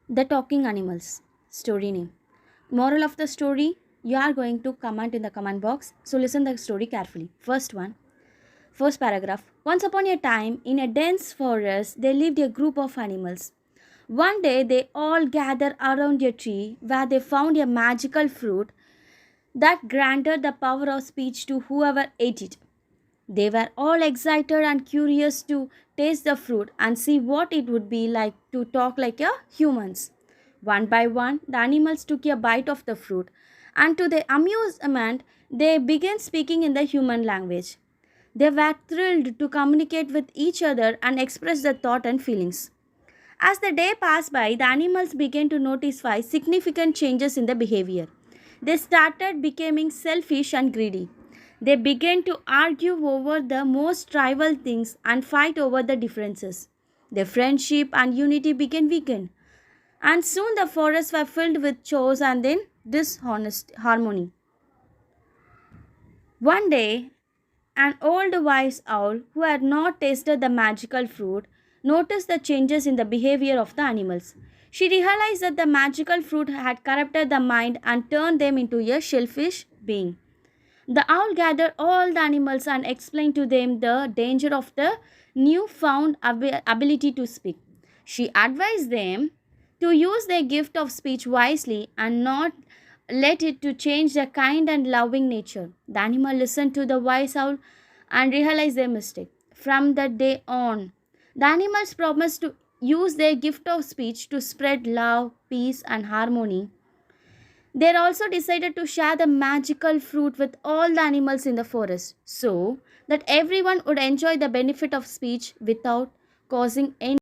The Talking Animals. Story name. Moral of the story, you are going to comment in the comment box. So listen the story carefully. First one. First paragraph. Once upon a time, in a dense forest, there lived a group of animals. One day, they all gathered around a tree where they found a magical fruit that granted the power of speech to whoever ate it. They were all excited and curious to taste the fruit and see what it would be like to talk like a humans. One by one, the animals took a bite of the fruit, and to their amusement, they began speaking in the human language. They were thrilled to communicate with each other and express their thought and feelings. As the day passed by, the animals began to notice significant changes in their behavior. They started becoming selfish and greedy. They began to argue over the most trivial things and fight over the differences. Their friendship and unity began weakened, and soon the forests were filled with chores and then dishonest harmony. One day, an old wise owl who had not tasted the magical fruit noticed the changes in the behavior of the animals. She realized that the magical fruit had corrupted the mind and turned them into a shellfish being. The owl gathered all the animals and explained to them the danger of the newfound ability to speak. She advised them to use their gift of speech wisely and not let it to change their kind and loving nature. The animal listened to the wise owl and realized their mistake. From that day on, the animals promised to use their gift of speech to spread love, peace, and harmony. They also decided to share the magical fruit with all the animals in the forest so that everyone would enjoy the benefit of speech without causing any